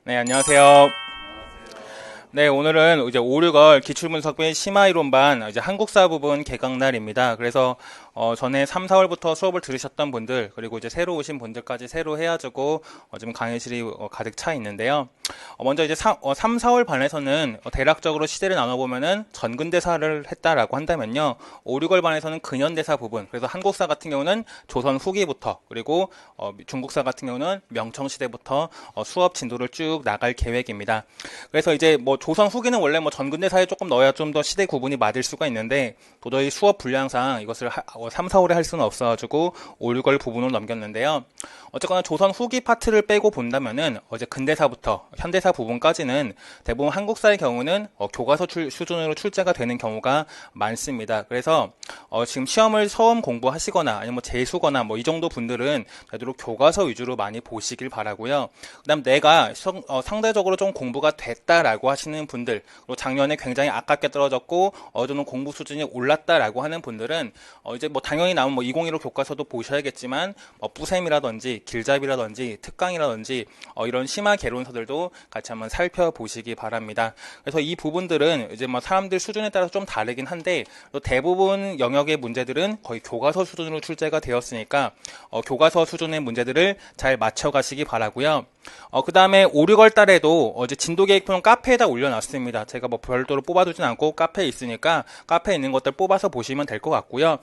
네, 안녕하세요. 네, 오늘은 이제 5, 6월 기출분석부의 심화이론반 이제 한국사 부분 개강 날입니다. 그래서 전에 3, 4월부터 수업을 들으셨던 분들 그리고 이제 새로 오신 분들까지 새로 해가지고 지금 강의실이 가득 차 있는데요. 먼저 이제 3, 4월 반에서는 대략적으로 시대를 나눠보면은 전근대사를 했다라고 한다면요. 5, 6월 반에서는 근현대사 부분. 그래서 한국사 같은 경우는 조선 후기부터 그리고 중국사 같은 경우는 명청시대부터 수업 진도를 쭉 나갈 계획입니다. 그래서 이제 뭐 조선 후기는 원래 뭐 전근대사에 조금 넣어야 좀 더 시대 구분이 맞을 수가 있는데 도저히 수업 분량상 이것을 3, 4월에 할 수는 없어가지고 5, 6월 부분을 넘겼는데요. 어쨌거나 조선 후기 파트를 빼고 본다면은 이제 근대사부터 현대사 부분까지는 대부분 한국사의 경우는 교과서 수준으로 출제가 되는 경우가 많습니다. 그래서 지금 시험을 처음 공부하시거나 아니면 뭐 재수거나 뭐 이 정도 분들은 되도록 교과서 위주로 많이 보시길 바라고요. 그다음 내가 상대적으로 좀 공부가 됐다라고 하시는 분들, 그리고 작년에 굉장히 아깝게 떨어졌고 어느 정도 공부 수준이 올랐다라고 하는 분들은 이제 뭐 당연히 나온 뭐 2015 교과서도 보셔야겠지만 뿌셈이라든지 길잡이라든지 특강이라든지 이런 심화 개론서들도 같이 한번 살펴보시기 바랍니다. 그래서 이 부분들은 이제 뭐 사람들 수준에 따라서 좀 다르긴 한데 또 대부분 영역의 문제들은 거의 교과서 수준으로 출제가 되었으니까 교과서 수준의 문제들을 잘 맞춰가시기 바라고요. 그 다음에 5, 6월 달에도 어제 진도 계획표는 카페에다 올려놨습니다. 제가 뭐 별도로 뽑아두진 않고 카페에 있으니까 카페에 있는 것들 뽑아서 보시면 될 것 같고요.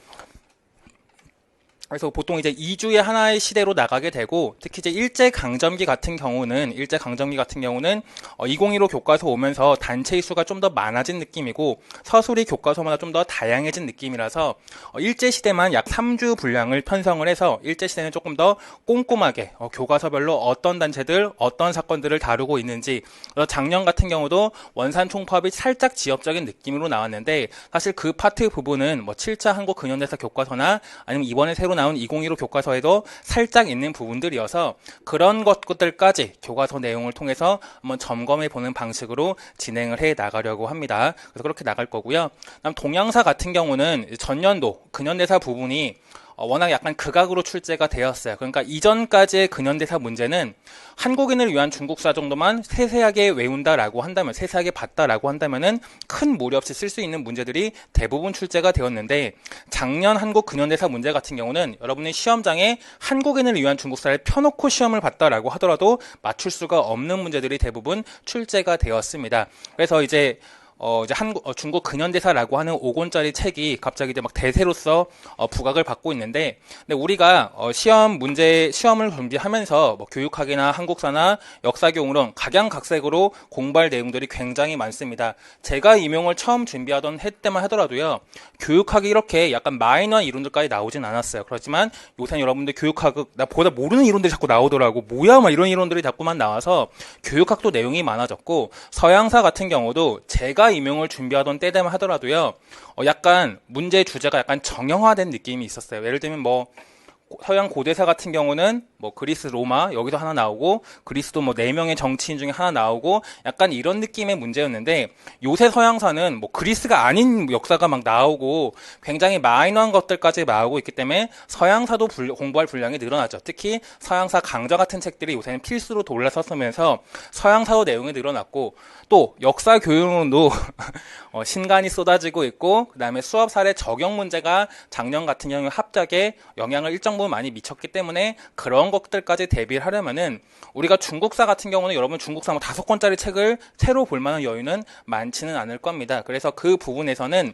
그래서 보통 이제 2주에 하나의 시대로 나가게 되고 특히 이제 일제강점기 같은 경우는 2015 교과서 오면서 단체의 수가 좀 더 많아진 느낌이고 서술이 교과서마다 좀 더 다양해진 느낌이라서 일제시대만 약 3주 분량을 편성을 해서 일제시대는 조금 더 꼼꼼하게 교과서별로 어떤 단체들 어떤 사건들을 다루고 있는지 작년 같은 경우도 원산 총파업이 살짝 지역적인 느낌으로 나왔는데 사실 그 파트 부분은 뭐 7차 한국 근현대사 교과서나 아니면 이번에 새로 나온 2015 교과서에도 살짝 있는 부분들이어서 그런 것들까지 교과서 내용을 통해서 한번 점검해 보는 방식으로 진행을 해 나가려고 합니다. 그래서 그렇게 나갈 거고요. 그다음 동양사 같은 경우는 전년도 근현대사 부분이 워낙 약간 극악으로 출제가 되었어요. 그러니까 이전까지의 근현대사 문제는 한국인을 위한 중국사 정도만 세세하게 외운다라고 한다면, 세세하게 봤다라고 한다면은 큰 무리 없이 쓸 수 있는 문제들이 대부분 출제가 되었는데 작년 한국 근현대사 문제 같은 경우는 여러분의 시험장에 한국인을 위한 중국사를 펴놓고 시험을 봤다라고 하더라도 맞출 수가 없는 문제들이 대부분 출제가 되었습니다. 그래서 이제 중국 근현대사라고 하는 5권짜리 책이 갑자기 이제 막 대세로서 부각을 받고 있는데, 근데 우리가 시험을 준비하면서 뭐 교육학이나 한국사나 역사교훈론 각양각색으로 공부할 내용들이 굉장히 많습니다. 제가 임용을 처음 준비하던 해 때만 하더라도요, 교육학이 이렇게 약간 마이너한 이론들까지 나오진 않았어요. 그렇지만 요새 여러분들 교육학 나보다 모르는 이론들이 자꾸 나오더라고. 뭐야, 막 이런 이론들이 자꾸만 나와서 교육학도 내용이 많아졌고, 서양사 같은 경우도 제가 임용을 준비하던 때 되면 하더라도요, 약간 문제 주제가 약간 정형화된 느낌이 있었어요. 예를 들면 뭐 서양 고대사 같은 경우는 뭐 그리스 로마 여기서 하나 나오고 그리스도 뭐 4명의 정치인 중에 하나 나오고 약간 이런 느낌의 문제였는데, 요새 서양사는 뭐 그리스가 아닌 역사가 막 나오고 굉장히 마이너한 것들까지 나오고 있기 때문에 서양사도 공부할 분량이 늘어났죠. 특히 서양사 강좌 같은 책들이 요새는 필수로 올라섰으면서 서양사도 내용이 늘어났고, 또 역사 교육론도 신간이 쏟아지고 있고, 그 다음에 수업 사례 적용 문제가 작년 같은 경우 합작에 영향을 일정 부분 많이 미쳤기 때문에 그런 것들까지 대비를 하려면은 우리가 중국사 같은 경우는 여러분 중국사 뭐 5권짜리 책을 새로 볼 만한 여유는 많지는 않을 겁니다. 그래서 그 부분에서는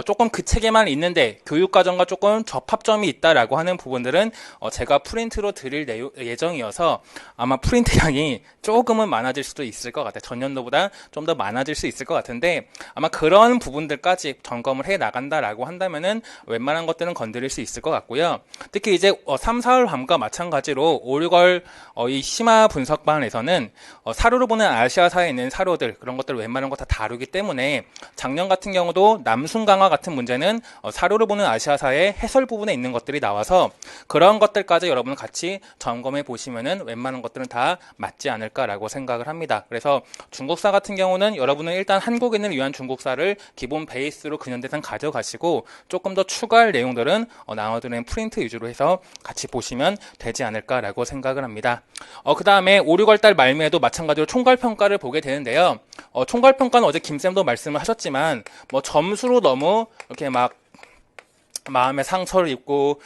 조금 그 책에만 있는데 교육과정과 조금 접합점이 있다라고 하는 부분들은 제가 프린트로 드릴 예정이어서 아마 프린트량이 조금은 많아질 수도 있을 것 같아요. 전년도보다 좀 더 많아질 수 있을 것 같은데 아마 그런 부분들까지 점검을 해 나간다라고 한다면은 웬만한 것들은 건드릴 수 있을 것 같고요. 특히 이제 3, 4월 밤과 마찬가지로 5, 6월 이 심화 분석반에서는 사료로 보는 아시아사에 있는 사료들 그런 것들 웬만한 거 다 다루기 때문에 작년 같은 경우도 남순강화 같은 문제는 사료로 보는 아시아사의 해설 부분에 있는 것들이 나와서 그런 것들까지 여러분 같이 점검해 보시면은 웬만한 것들은 다 맞지 않을까라고 생각을 합니다. 그래서 중국사 같은 경우는 여러분은 일단 한국인을 위한 중국사를 기본 베이스로 근현대상 가져가시고 조금 더 추가할 내용들은 나눠드리는 프린트 위주로 해서 같이 보시면 되지 않을까 않을까라고 생각을 합니다. 그 다음에 5, 6월 달 말미에도 마찬가지로 총괄평가를 보게 되는데요. 총괄평가는 어제 김쌤도 말씀을 하셨지만, 점수로 너무 이렇게 막 마음의 상처를 입고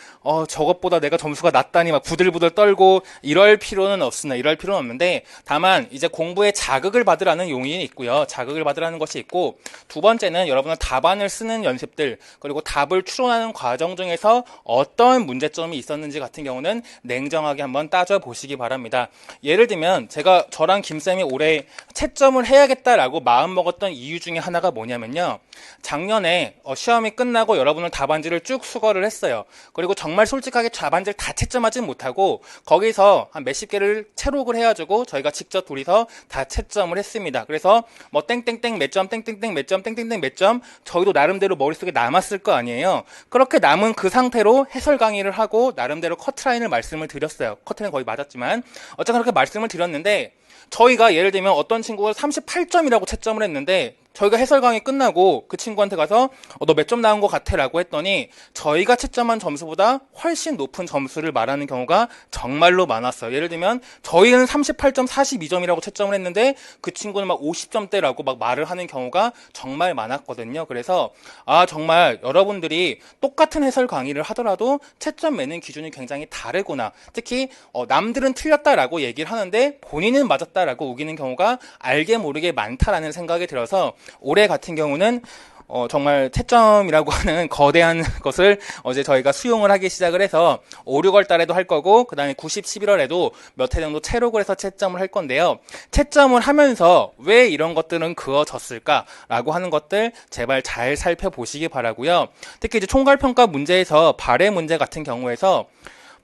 저것보다 내가 점수가 낮다니 막 부들부들 떨고 이럴 필요는 없으나 이럴 필요는 없는데, 다만 이제 공부에 자극을 받으라는 용인이 있고요. 자극을 받으라는 것이 있고, 두 번째는 여러분은 답안을 쓰는 연습들, 그리고 답을 추론하는 과정 중에서 어떤 문제점이 있었는지 같은 경우는 냉정하게 한번 따져보시기 바랍니다. 예를 들면 저랑 김쌤이 올해 채점을 해야겠다라고 마음먹었던 이유 중에 하나가 뭐냐면요, 작년에 시험이 끝나고 여러분은 답안지를 쭉 수거를 했어요. 그리고 정말 솔직하게 답안지를 다 채점하진 못하고 거기서 한 몇십 개를 채록을 해가지고 저희가 직접 둘이서 다 채점을 했습니다. 그래서 땡땡땡 몇 점, 땡땡땡 몇 점, 땡땡땡 몇 점, 저희도 나름대로 머릿속에 남았을 거 아니에요. 그렇게 남은 그 상태로 해설 강의를 하고 나름대로 커트라인을 말씀을 드렸어요. 커트라인 거의 맞았지만 어쨌든 그렇게 말씀을 드렸는데, 저희가 예를 들면 어떤 친구가 38점이라고 채점을 했는데, 저희가 해설 강의 끝나고 그 친구한테 가서 너 몇 점 나온 것 같아 라고 했더니 저희가 채점한 점수보다 훨씬 높은 점수를 말하는 경우가 정말로 많았어요. 예를 들면 저희는 38점 42점이라고 채점을 했는데 그 친구는 막 50점대라고 막 말을 하는 경우가 정말 많았거든요. 그래서 정말 여러분들이 똑같은 해설 강의를 하더라도 채점 매는 기준이 굉장히 다르구나. 특히 남들은 틀렸다라고 얘기를 하는데 본인은 맞았다라고 우기는 경우가 알게 모르게 많다라는 생각이 들어서, 올해 같은 경우는 정말 채점이라고 하는 거대한 것을 어제 저희가 수용을 하기 시작을 해서 5, 6월 달에도 할 거고, 그 다음에 90, 11월에도 몇 회 정도 채록을 해서 채점을 할 건데요. 채점을 하면서 왜 이런 것들은 그어졌을까라고 하는 것들 제발 잘 살펴보시기 바라고요. 특히 이제 총괄평가 문제에서 발해 문제 같은 경우에서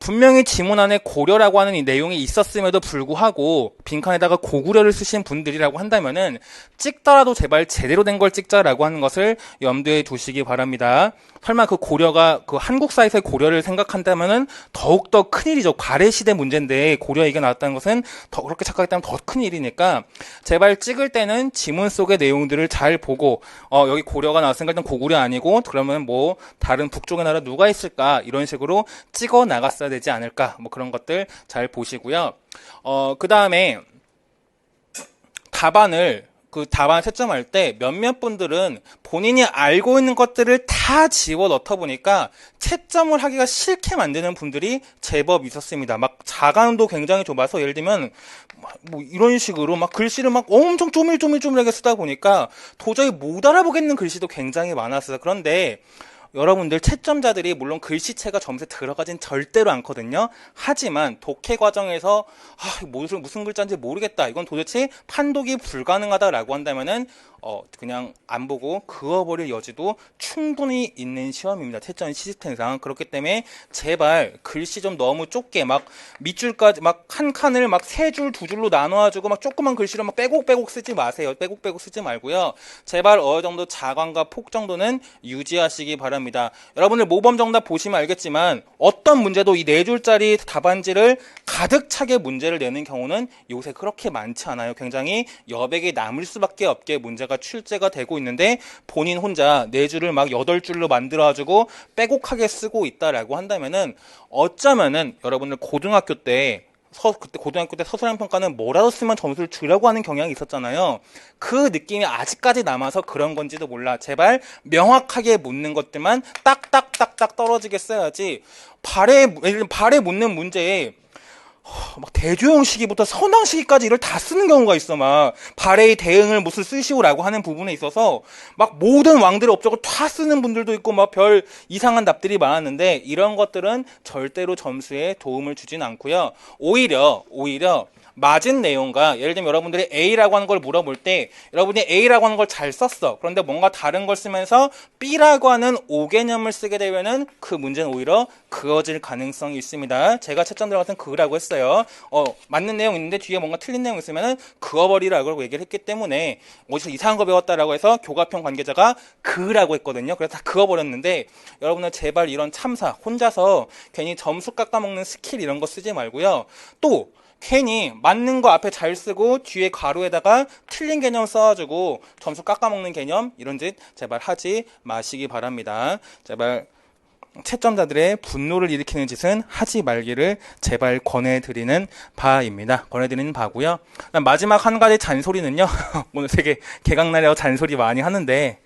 분명히 지문 안에 고려라고 하는 이 내용이 있었음에도 불구하고 빈칸에다가 고구려를 쓰신 분들이라고 한다면은 찍더라도 제발 제대로 된 걸 찍자라고 하는 것을 염두에 두시기 바랍니다. 설마 그 고려가 그 한국사에서의 고려를 생각한다면은 더욱더 큰일이죠. 발해 시대 문제인데 고려 얘기가 나왔다는 것은 더 그렇게 착각했다면 더 큰일이니까 제발 찍을 때는 지문 속의 내용들을 잘 보고 여기 고려가 나왔으니까 일단 고구려 아니고 그러면 뭐 다른 북쪽의 나라 누가 있을까 이런 식으로 찍어 나갔어야 되지 않을까, 뭐 그런 것들 잘 보시고요. 그 다음에 답안 채점할 때 몇몇 분들은 본인이 알고 있는 것들을 다 집어 넣다 보니까 채점을 하기가 싫게 만드는 분들이 제법 있었습니다. 막 자간도 굉장히 좁아서 예를 들면 뭐 이런 식으로 막 글씨를 막 엄청 쪼밀쪼밀하게 쓰다 보니까 도저히 못 알아보겠는 글씨도 굉장히 많았어요. 그런데 여러분들 채점자들이 물론 글씨체가 점수에 들어가진 절대로 않거든요. 하지만 독해 과정에서 무슨 글자인지 모르겠다, 이건 도대체 판독이 불가능하다라고 한다면은 그냥 안 보고 그어버릴 여지도 충분히 있는 시험입니다. 채점 시스템상. 그렇기 때문에 제발 글씨 좀 너무 좁게 막 밑줄까지 막 한 칸을 막 세 줄, 두 줄로 나눠가지고 막 조그만 글씨로 막 빼곡빼곡 쓰지 마세요. 빼곡빼곡 쓰지 말고요. 제발 어느 정도 자광과 폭 정도는 유지하시기 바랍니다. 여러분들 모범 정답 보시면 알겠지만 어떤 문제도 이 네 줄짜리 답안지를 가득 차게 문제를 내는 경우는 요새 그렇게 많지 않아요. 굉장히 여백이 남을 수밖에 없게 문제가 출제가 되고 있는데 본인 혼자 네 줄을 막 8줄로 만들어가지고 빼곡하게 쓰고 있다라고 한다면은 어쩌면은 여러분들 그때 고등학교 때 서술형 평가는 뭐라도 쓰면 점수를 주려고 하는 경향이 있었잖아요. 그 느낌이 아직까지 남아서 그런 건지도 몰라. 제발 명확하게 묻는 것들만 딱딱딱딱 떨어지게 써야지. 발에 묻는 문제에 막 대조영 시기부터 선왕 시기까지 이걸 다 쓰는 경우가 있어. 막 발해의 대응을 무슨 쓰시오라고 하는 부분에 있어서 막 모든 왕들의 업적을 다 쓰는 분들도 있고 막 별 이상한 답들이 많았는데 이런 것들은 절대로 점수에 도움을 주진 않고요. 오히려 맞은 내용과, 예를 들면 여러분들이 A라고 하는 걸 물어볼 때 여러분이 A라고 하는 걸 잘 썼어. 그런데 뭔가 다른 걸 쓰면서 B라고 하는 오개념을 쓰게 되면은 그 문제는 오히려 그어질 가능성이 있습니다. 제가 채점 들어가서는 그으라고 했어요. 맞는 내용 있는데 뒤에 뭔가 틀린 내용 있으면은 그어버리라고 얘기를 했기 때문에 어디서 이상한 거 배웠다라고 해서 교과평 관계자가 그으라고 했거든요. 그래서 다 그어버렸는데 여러분은 제발 이런 참사, 혼자서 괜히 점수 깎아먹는 스킬 이런 거 쓰지 말고요. 또 괜히 맞는 거 앞에 잘 쓰고 뒤에 가로에다가 틀린 개념 써가지고 점수 깎아먹는 개념, 이런 짓 제발 하지 마시기 바랍니다. 제발 채점자들의 분노를 일으키는 짓은 하지 말기를 제발 권해드리는 바입니다. 권해드리는 바고요. 마지막 한 가지 잔소리는요. 오늘 되게 개강날이라고 잔소리 많이 하는데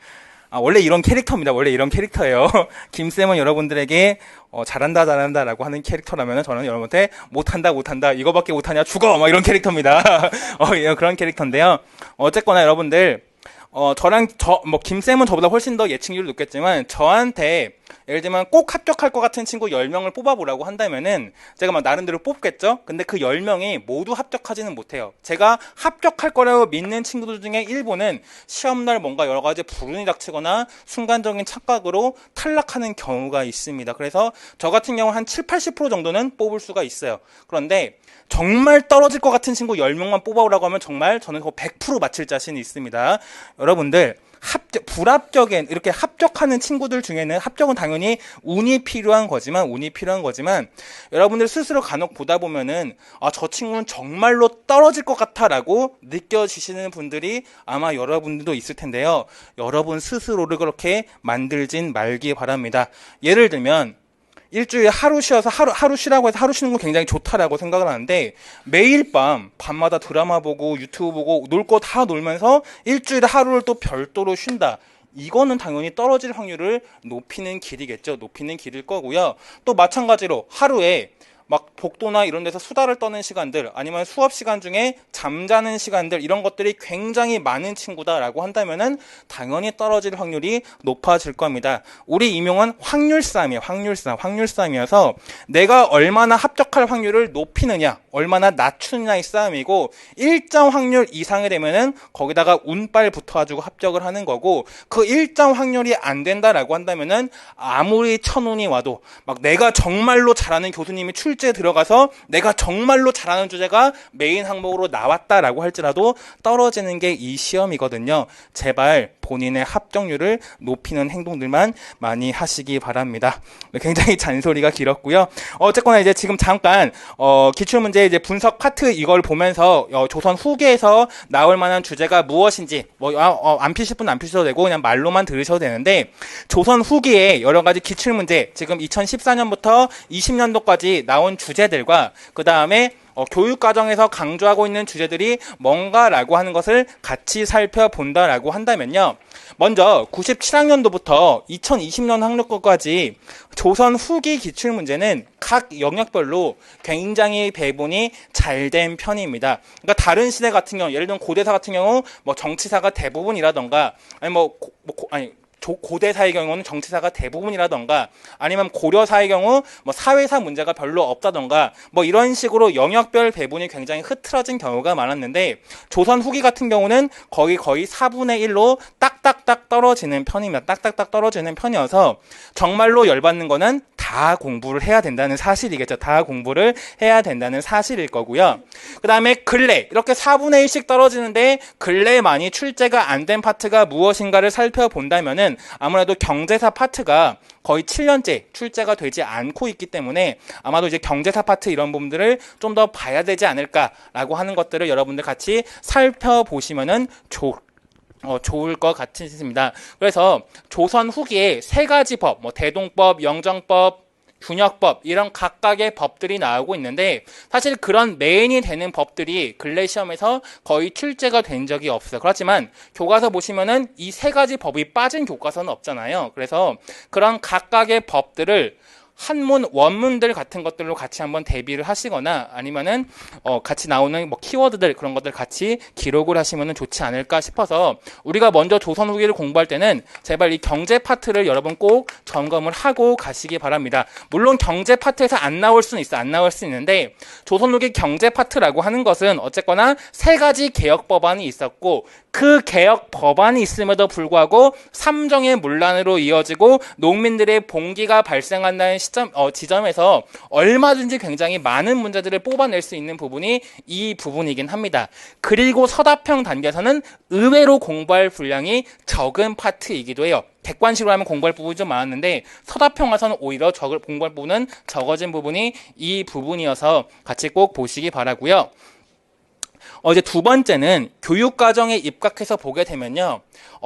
원래 이런 캐릭터입니다. 원래 이런 캐릭터예요. 김쌤은 여러분들에게 잘한다 라고 하는 캐릭터라면 저는 여러분한테 못한다 이거밖에 못하냐 죽어 막 이런 캐릭터입니다. 그런 캐릭터인데요. 어쨌거나 여러분들 김쌤은 저보다 훨씬 더 예측률이 높겠지만, 저한테, 예를 들면 꼭 합격할 것 같은 친구 10명을 뽑아보라고 한다면은, 제가 막 나름대로 뽑겠죠? 근데 그 10명이 모두 합격하지는 못해요. 제가 합격할 거라고 믿는 친구들 중에 일부는 시험날 뭔가 여러 가지 불운이 닥치거나 순간적인 착각으로 탈락하는 경우가 있습니다. 그래서 저 같은 경우 한 7, 80% 정도는 뽑을 수가 있어요. 그런데, 정말 떨어질 것 같은 친구 10명만 뽑아오라고 하면 정말 저는 100% 맞힐 자신이 있습니다. 여러분들 불합격엔 이렇게 합격하는 친구들 중에는 합격은 당연히 운이 필요한 거지만 여러분들 스스로 간혹 보다 보면은 저 친구는 정말로 떨어질 것 같아라고 느껴지시는 분들이 아마 여러분들도 있을 텐데요. 여러분 스스로를 그렇게 만들진 말기 바랍니다. 예를 들면 일주일에 하루 쉬어서 하루 쉬라고 해서 하루 쉬는 거 굉장히 좋다라고 생각을 하는데, 매일 밤마다 드라마 보고 유튜브 보고 놀 거 다 놀면서 일주일에 하루를 또 별도로 쉰다. 이거는 당연히 떨어질 확률을 높이는 길이겠죠. 높이는 길일 거고요. 또 마찬가지로 하루에 막 복도나 이런 데서 수다를 떠는 시간들, 아니면 수업 시간 중에 잠자는 시간들, 이런 것들이 굉장히 많은 친구다라고 한다면은 당연히 떨어질 확률이 높아질 겁니다. 우리 임용은 확률싸움이에요. 확률싸움이어서 내가 얼마나 합격할 확률을 높이느냐, 얼마나 낮추느냐의 싸움이고, 일정 확률 이상이 되면은 거기다가 운빨 붙어가지고 합격을 하는 거고, 그 일정 확률이 안 된다라고 한다면은 아무리 천운이 와도 막 내가 정말로 잘하는 교수님이 출제에 들어가서 내가 정말로 잘하는 주제가 메인 항목으로 나왔다라고 할지라도 떨어지는 게 이 시험이거든요. 제발 본인의 합격률을 높이는 행동들만 많이 하시기 바랍니다. 굉장히 잔소리가 길었고요. 어쨌거나 이제 지금 잠깐 기출문제 이제 분석 파트 이걸 보면서 조선 후기에서 나올 만한 주제가 무엇인지 안 피실 분은 안 피셔도 되고 그냥 말로만 들으셔도 되는데, 조선 후기에 여러 가지 기출문제 지금 2014년부터 20년도까지 나온 주제들과 그 다음에 교육과정에서 강조하고 있는 주제들이 뭔가라고 하는 것을 같이 살펴본다라고 한다면요. 먼저 97학년도부터 2020년 학력고까지 조선 후기 기출문제는 각 영역별로 굉장히 배분이 잘 된 편입니다. 그러니까 다른 시대 같은 경우, 예를 들면 고대사 같은 경우 정치사가 대부분이라던가, 고대사의 경우는 정치사가 대부분이라던가, 아니면 고려사의 경우 사회사 문제가 별로 없다던가, 이런 식으로 영역별 배분이 굉장히 흐트러진 경우가 많았는데, 조선 후기 같은 경우는 거의 4분의 1로 딱딱딱 떨어지는 편입니다. 딱딱딱 떨어지는 편이어서 정말로 열받는 거는 다 공부를 해야 된다는 사실이겠죠. 다 공부를 해야 된다는 사실일 거고요. 그 다음에 근래, 이렇게 4분의 1씩 떨어지는데 근래 많이 출제가 안 된 파트가 무엇인가를 살펴본다면은 아무래도 경제사 파트가 거의 7년째 출제가 되지 않고 있기 때문에 아마도 이제 경제사 파트 이런 부분들을 좀 더 봐야 되지 않을까라고 하는 것들을 여러분들 같이 살펴보시면은 좋을 것 같습니다. 그래서 조선 후기에 세 가지 법, 대동법, 영정법, 균역법, 이런 각각의 법들이 나오고 있는데, 사실 그런 메인이 되는 법들이 근래 시험에서 거의 출제가 된 적이 없어요. 그렇지만 교과서 보시면은 이 세 가지 법이 빠진 교과서는 없잖아요. 그래서 그런 각각의 법들을 한문, 원문들 같은 것들로 같이 한번 대비를 하시거나, 아니면은 같이 나오는 키워드들, 그런 것들 같이 기록을 하시면 좋지 않을까 싶어서, 우리가 먼저 조선 후기를 공부할 때는 제발 이 경제 파트를 여러분 꼭 점검을 하고 가시기 바랍니다. 물론 경제 파트에서 안 나올 수는 있어, 안 나올 수 있는데, 조선 후기 경제 파트라고 하는 것은 어쨌거나 세 가지 개혁 법안이 있었고, 그 개혁 법안이 있음에도 불구하고 삼정의 문란으로 이어지고 농민들의 봉기가 발생한다는 지점에서 얼마든지 굉장히 많은 문제들을 뽑아낼 수 있는 부분이 이 부분이긴 합니다. 그리고 서답형 단계에서는 의외로 공부할 분량이 적은 파트이기도 해요. 객관식으로 하면 공부할 부분이 좀 많았는데, 서답형 와서는 오히려 공부할 부분은 적어진 부분이 이 부분이어서 같이 꼭 보시기 바라고요. 이제 두 번째는 교육과정에 입각해서 보게 되면요.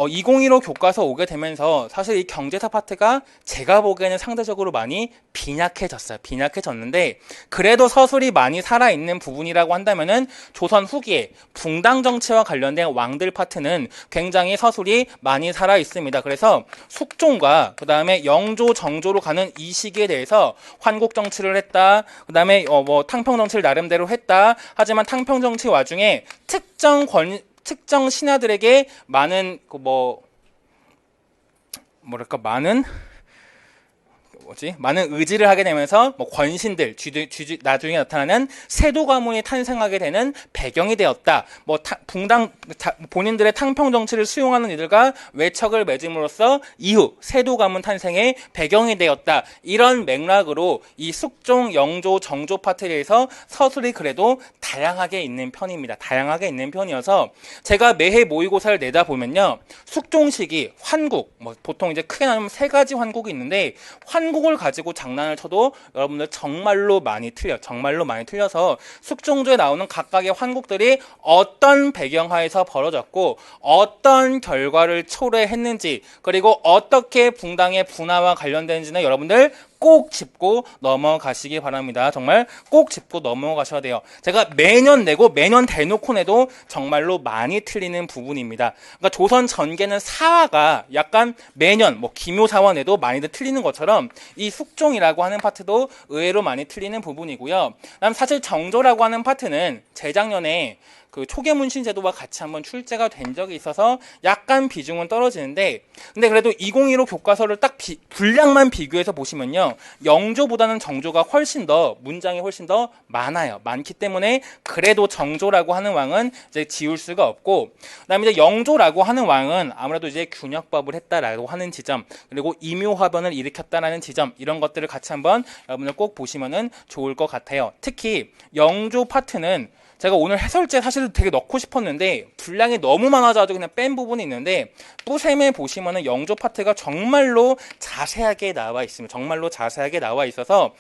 2015 교과서 오게 되면서 사실 이 경제사 파트가 제가 보기에는 상대적으로 많이 빈약해졌어요. 빈약해졌는데 그래도 서술이 많이 살아있는 부분이라고 한다면은 조선 후기에 붕당 정치와 관련된 왕들 파트는 굉장히 서술이 많이 살아있습니다. 그래서 숙종과 그 다음에 영조, 정조로 가는 이 시기에 대해서 환국 정치를 했다. 그 다음에 탕평 정치를 나름대로 했다. 하지만 탕평 정치 와중에 특정 신하들에게 많은 많은 의지를 하게 되면서 권신들, 나중에 나타나는 세도 가문이 탄생하게 되는 배경이 되었다. 본인들의 탕평 정치를 수용하는 이들과 외척을 맺음으로써 이후 세도 가문 탄생의 배경이 되었다. 이런 맥락으로 이 숙종, 영조, 정조 파트에 대해서 서술이 그래도 다양하게 있는 편입니다. 다양하게 있는 편이어서 제가 매해 모의고사를 내다 보면요. 숙종 시기, 환국, 보통 이제 크게 나누면 세 가지 환국이 있는데 환국을 가지고 장난을 쳐도 여러분들 정말로 많이 틀려서 숙종조에 나오는 각각의 환국들이 어떤 배경하에서 벌어졌고 어떤 결과를 초래했는지 그리고 어떻게 붕당의 분화와 관련되는지는 여러분들 꼭 짚고 넘어가시기 바랍니다. 정말 꼭 짚고 넘어가셔야 돼요. 제가 매년 내고 매년 대놓고 내도 정말로 많이 틀리는 부분입니다. 그러니까 조선 전개는 사화가 약간 매년 기묘사화 내도 많이들 틀리는 것처럼 이 숙종이라고 하는 파트도 의외로 많이 틀리는 부분이고요. 그다음 사실 정조라고 하는 파트는 재작년에 그 초계문신 제도와 같이 한번 출제가 된 적이 있어서 약간 비중은 떨어지는데 근데 그래도 2015 교과서를 딱 분량만 비교해서 보시면요. 영조보다는 정조가 문장이 훨씬 더 많기 때문에 그래도 정조라고 하는 왕은 이제 지울 수가 없고 그다음에 이제 영조라고 하는 왕은 아무래도 이제 균역법을 했다라고 하는 지점 그리고 임요화변을 일으켰다라는 지점 이런 것들을 같이 한번 여러분들 꼭 보시면은 좋을 것 같아요. 특히 영조 파트는 제가 오늘 해설제 사실 되게 넣고 싶었는데 분량이 너무 많아져가지고 그냥 뺀 부분이 있는데 뿌셈에 보시면은 영조 파트가 정말로 자세하게 나와 있습니다. 정말로 자세하게 나와 있어서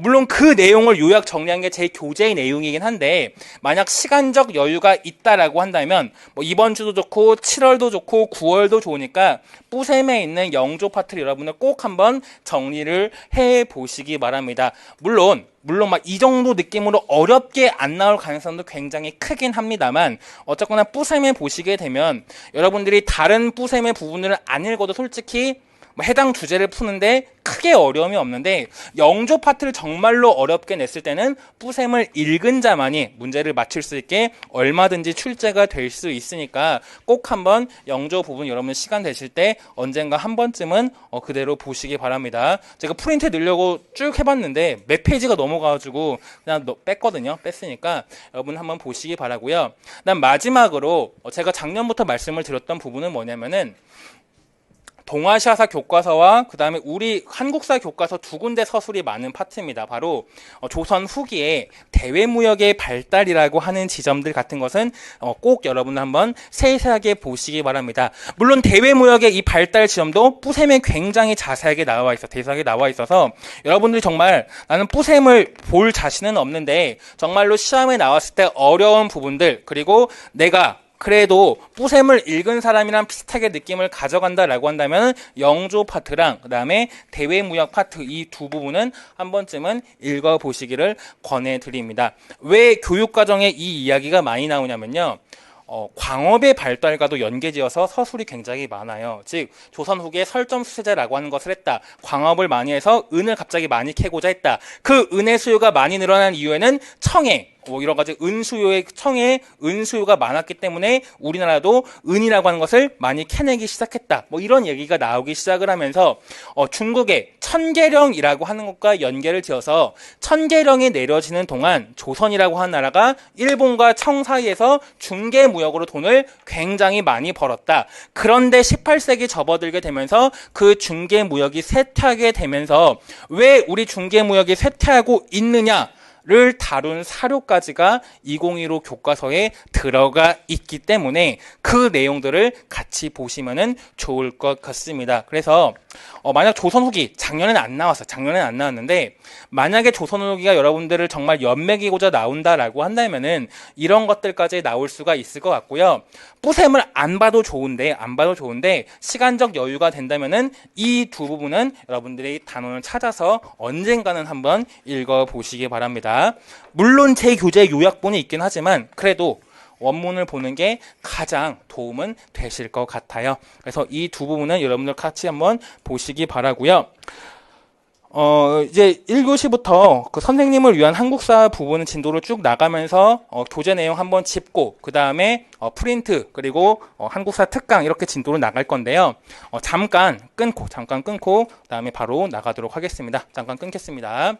물론 그 내용을 요약 정리한 게 제 교재의 내용이긴 한데 만약 시간적 여유가 있다라고 한다면 이번 주도 좋고 7월도 좋고 9월도 좋으니까 뿌셈에 있는 영조 파트를 여러분들 꼭 한번 정리를 해 보시기 바랍니다. 물론 막 이 정도 느낌으로 어렵게 안 나올 가능성도 굉장히 크긴 합니다만 어쨌거나 뿌셈에 보시게 되면 여러분들이 다른 뿌셈의 부분을 안 읽어도 솔직히 해당 주제를 푸는데 크게 어려움이 없는데 영조 파트를 정말로 어렵게 냈을 때는 뿌셈을 읽은 자만이 문제를 맞출 수 있게 얼마든지 출제가 될 수 있으니까 꼭 한번 영조 부분 여러분 시간 되실 때 언젠가 한 번쯤은 그대로 보시기 바랍니다. 제가 프린트 넣으려고 쭉 해봤는데 몇 페이지가 넘어가가지고 그냥 뺐거든요. 뺐으니까 여러분 한번 보시기 바라고요. 그다음 마지막으로 제가 작년부터 말씀을 드렸던 부분은 뭐냐면은 동아시아사 교과서와 그 다음에 우리 한국사 교과서 두 군데 서술이 많은 파트입니다. 바로 조선 후기에 대외무역의 발달이라고 하는 지점들 같은 것은 꼭 여러분 한번 세세하게 보시기 바랍니다. 물론 대외무역의 이 발달 지점도 뿌셈에 굉장히 자세하게 나와 있어서 여러분들이 정말 나는 뿌셈을 볼 자신은 없는데 정말로 시험에 나왔을 때 어려운 부분들 그리고 내가 그래도 뿌셈을 읽은 사람이랑 비슷하게 느낌을 가져간다라고 한다면 영조 파트랑 그 다음에 대외무역 파트 이 두 부분은 한 번쯤은 읽어보시기를 권해드립니다. 왜 교육과정에 이 이야기가 많이 나오냐면요. 광업의 발달과도 연계지어서 서술이 굉장히 많아요. 즉 조선 후기에 설점수세제라고 하는 것을 했다. 광업을 많이 해서 은을 갑자기 많이 캐고자 했다. 그 은의 수요가 많이 늘어난 이유에는 청해 이런 가지 청에 은수요가 많았기 때문에 우리나라도 은이라고 하는 것을 많이 캐내기 시작했다. 이런 얘기가 나오기 시작을 하면서 중국의 천계령이라고 하는 것과 연계를 지어서 천계령이 내려지는 동안 조선이라고 하는 나라가 일본과 청 사이에서 중개무역으로 돈을 굉장히 많이 벌었다. 그런데 18세기 접어들게 되면서 그 중개무역이 쇠퇴하게 되면서 왜 우리 중개무역이 쇠퇴하고 있느냐? 를 다룬 사료까지가 2015 교과서에 들어가 있기 때문에 그 내용들을 같이 보시면은 좋을 것 같습니다. 그래서 만약 조선 후기 작년에는 안 나왔어요. 작년에는 안 나왔는데 만약에 조선 후기가 여러분들을 정말 연맥이고자 나온다라고 한다면은 이런 것들까지 나올 수가 있을 것 같고요. 뿌셈을 안 봐도 좋은데 시간적 여유가 된다면은 이 두 부분은 여러분들이 단원을 찾아서 언젠가는 한번 읽어보시기 바랍니다. 물론 제 교재 요약본이 있긴 하지만 그래도 원문을 보는 게 가장 도움은 되실 것 같아요. 그래서 이 두 부분은 여러분들 같이 한번 보시기 바라고요. 이제 1교시부터 그 선생님을 위한 한국사 부분은 진도를 쭉 나가면서 교재 내용 한번 짚고 그 다음에 프린트 그리고 한국사 특강 이렇게 진도를 나갈 건데요. 잠깐 끊고 그 다음에 바로 나가도록 하겠습니다. 잠깐 끊겠습니다.